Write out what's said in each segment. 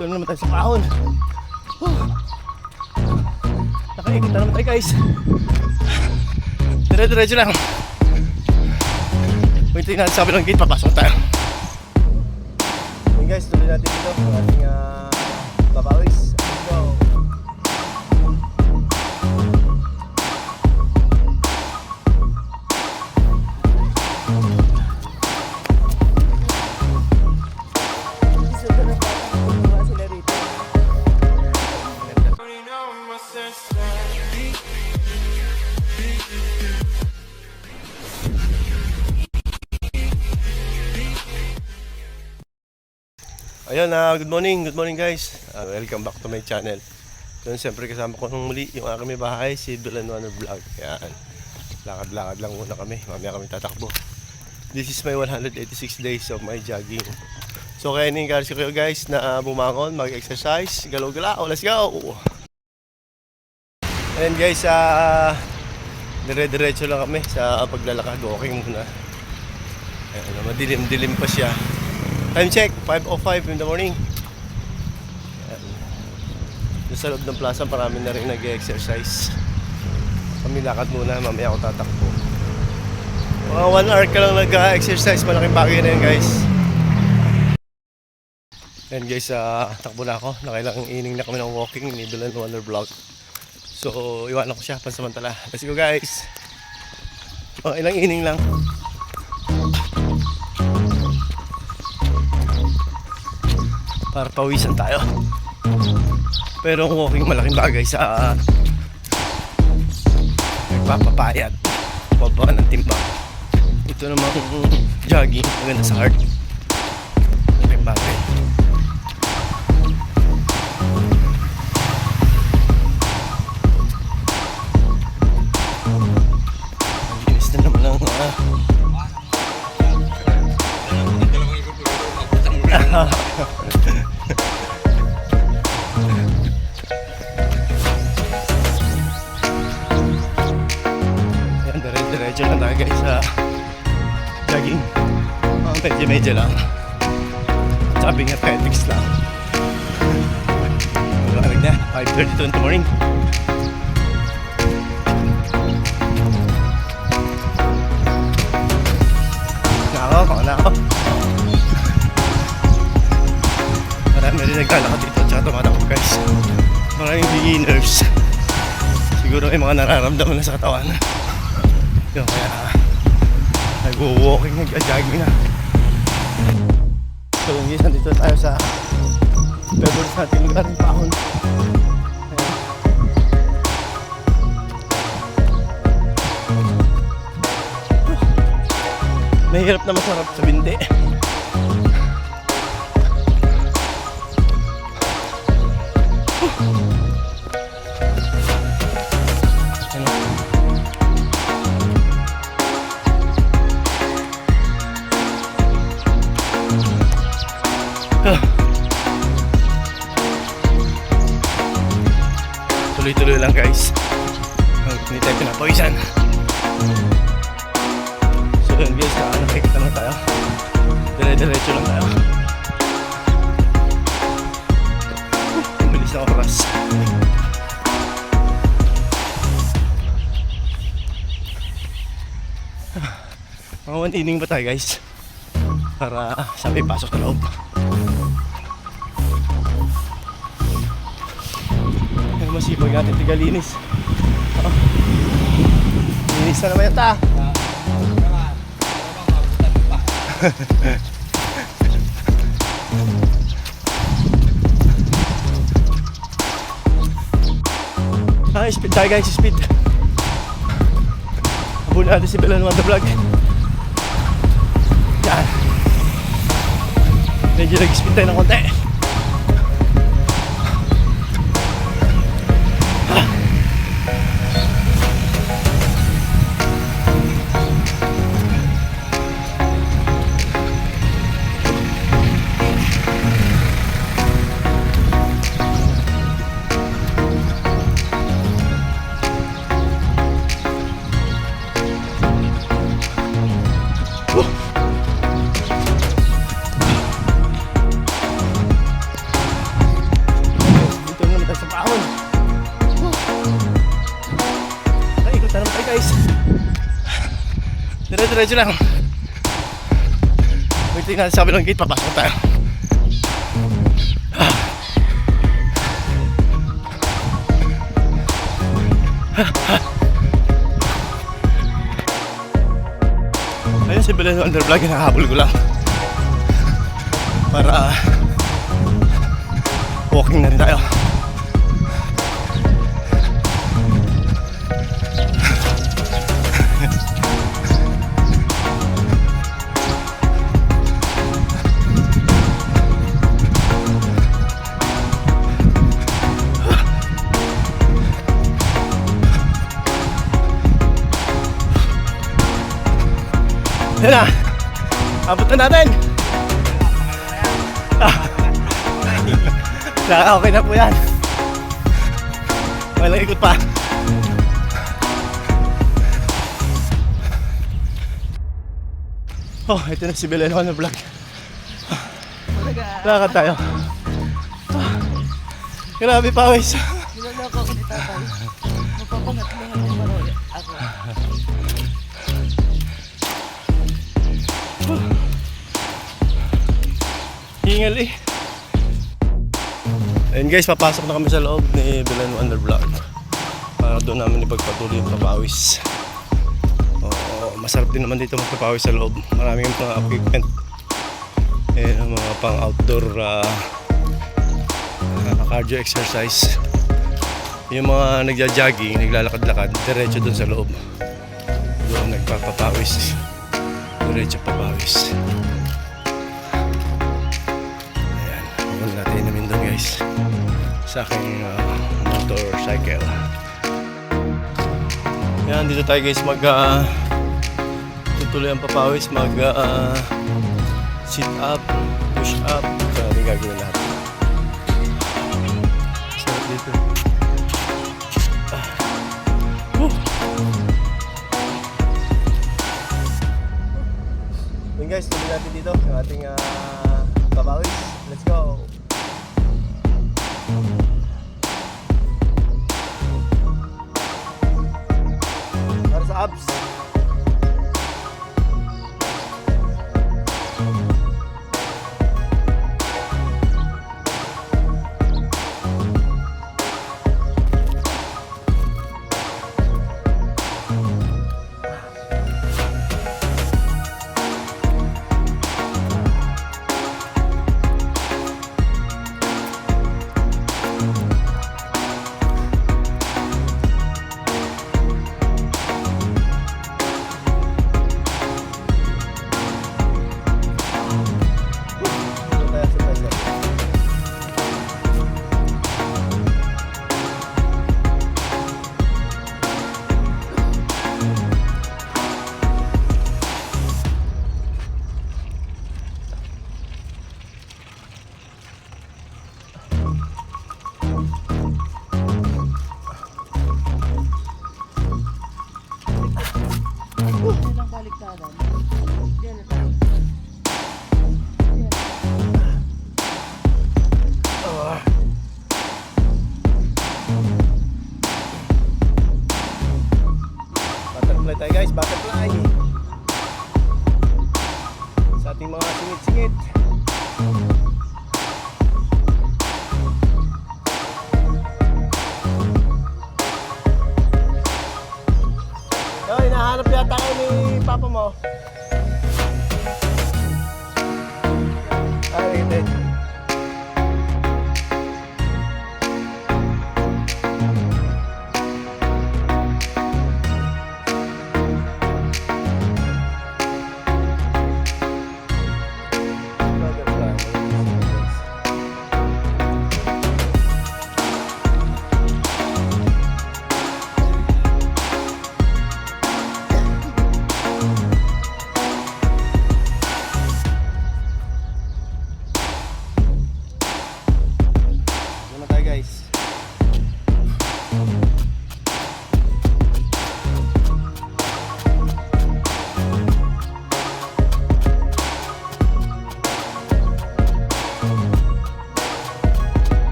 Dito na naman tayo sa kahon. Nakaikita naman tayo guys. Dire-diretso lang. Puntin natin sa kabilang gate, papasok tayo. Okay guys, tuloy natin dito ang ating babawis. Let's go. Ayun, good morning guys. Welcome back to my channel. So, siyempre kasama ko nung muli yung aking may bahay, si Villanueva Vlog. Ayan, lakad-lakad lang muna kami, mamaya kami tatakbo. This is my 186 days of my jogging. So kaya ini-encourage ko kayo guys na bumangon, mag-exercise, galaw-galaw, let's go! Ayan guys, dire-diretso lang kami sa paglalakad, walking muna. Ayan, madilim-dilim pa siya. Time check, 5:05 in the morning. Ayan. Sa loob ng plaza, marami na rin nag-exercise. Kami lakad muna, mamaya ako tatakbo. Mga 1 hour ka lang nag-exercise, malaking bagay na yun guys. Ayan guys, takbo na ako. Nakailang ining na kami ng walking ni Villanueva Vlog. So, iwanan ko siya pansamantala. Let's go guys. Ilang ining lang. Para pawisan tayo. Pero ang walking malaking bagay sa nagpapapayat, pababa ng timbang. Ito namang jogging, maganda sa heart. Malaking bagay. Ang linis na naman ang Ayan, dire-diretso lang tayo guys sa jogging. Medyo lang. Sabi nga Petix lang. Malamig na, 5:32 in the morning. Na ako. Marami rin naglalakad dito tsaka tumatakbo guys. Maraming beginners. Siguro may mga nararamdaman na sa katawan. Yun, kaya nag-walking, nag-jogging na. So guys, nandito tayo sa favorite natin lugar ng Pahon. Mahirap na masarap sa bindi. Tuloy-tuloy lang guys. Hindi tayo pinapawisan. So yun guys, nakikita na tayo. Dire-diretso lang tayo. Bilis na oras. Mga 1 inning ba tayo guys? Para sabi pasok sa loob. Masipag natin tigalinis. Linis na naman yata. Speed tayo guys, speed. Habulin natin si Villanueva Vlog. Yan. Medyo nag-speed tayo ng konti. diretso lang. Wait natin sa kabilang gate, papasok tayo. Ayun si Belen Undervlog, nakahabol ko lang para walking na rin tayo. Yan na, abot na natin. Okay na po yan. Walang ikot pa. Oh, ito na si Belen Undervlog. Lakad tayo. Grabe pawis. Niloloko ko ni tatay. Magpapangat mo ng maroy. Ako. Hingal eh. Ayun guys, papasok na kami sa loob ni Belen Undervlog para doon namin ipagpatuloy yung papawis. Masarap din naman dito magpapawis sa loob. Maraming mga equipment. Ayun, mga pang outdoor cardio exercise. Yung mga nagja-jogging, naglalakad-lakad, diretso doon sa loob. Doon nagpapapawis. Diretso papawis. Ayan, huwag natin namin doon guys. Sa aking motorcycle. Ayan, dito tayo guys tutuloy ang papawis, sit up, push up. Ito natin gagawin lahat. Sarap dito. Yun guys, tuloy natin dito ang ating papawis. Let's go! Para sa abs. baliktaran. Yan ito. Butterfly tayo guys, butterfly. Sa ating mga singit-singit. Hoy, nahanap yata kayo ni Papa mo. Ay, hindi.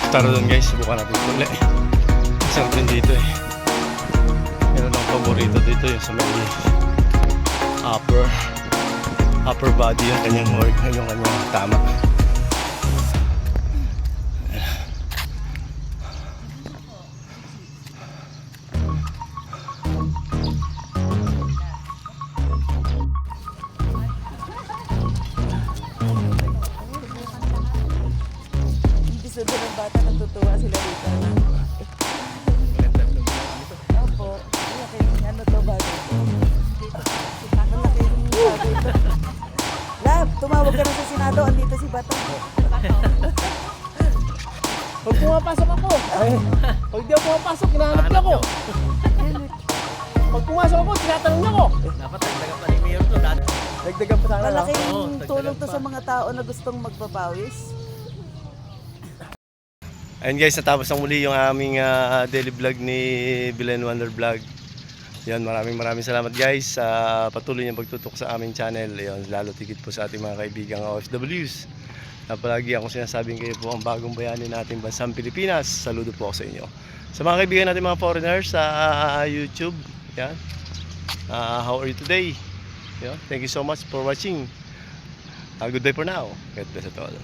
Tara doon guys, subukan natin ito ulit. Isang din dito eh. Meron akong paborito dito yung sa may upper body yung kanyang work, yung kanyang tama. Hindi sa doon ng bata, natutuwa sila dito. Opo, malaking ano to bago ito. Malaking bago ito. Lab, tumawag ka na sa Senado, andito si Batang. Pag pumapasok ako, pag di ako pumapasok, hinahanap niya ako. Pag pumasok ako, tinatanong niya ako. Dapat nagdagan pa ni Mayor to dati. Dagdagan pa sana. Malaking Oo, tulong to sa mga tao na gustong magpapawis. Ayun guys, natapos ang muli yung aming daily vlog ni Belen Wonder Vlog. Yan, maraming salamat guys sa patuloy niyong pagtutok sa aming channel. Yan, lalo tigit po sa ating mga kaibigang OFWs. Na palagi akong sinasabing kayo po ang bagong bayani natin bansang Pilipinas. Saludo po ako sa inyo. Sa mga kaibigan natin mga foreigners sa YouTube, yan. How are you today? Yan, thank you so much for watching. Goodbye for now. God bless us all.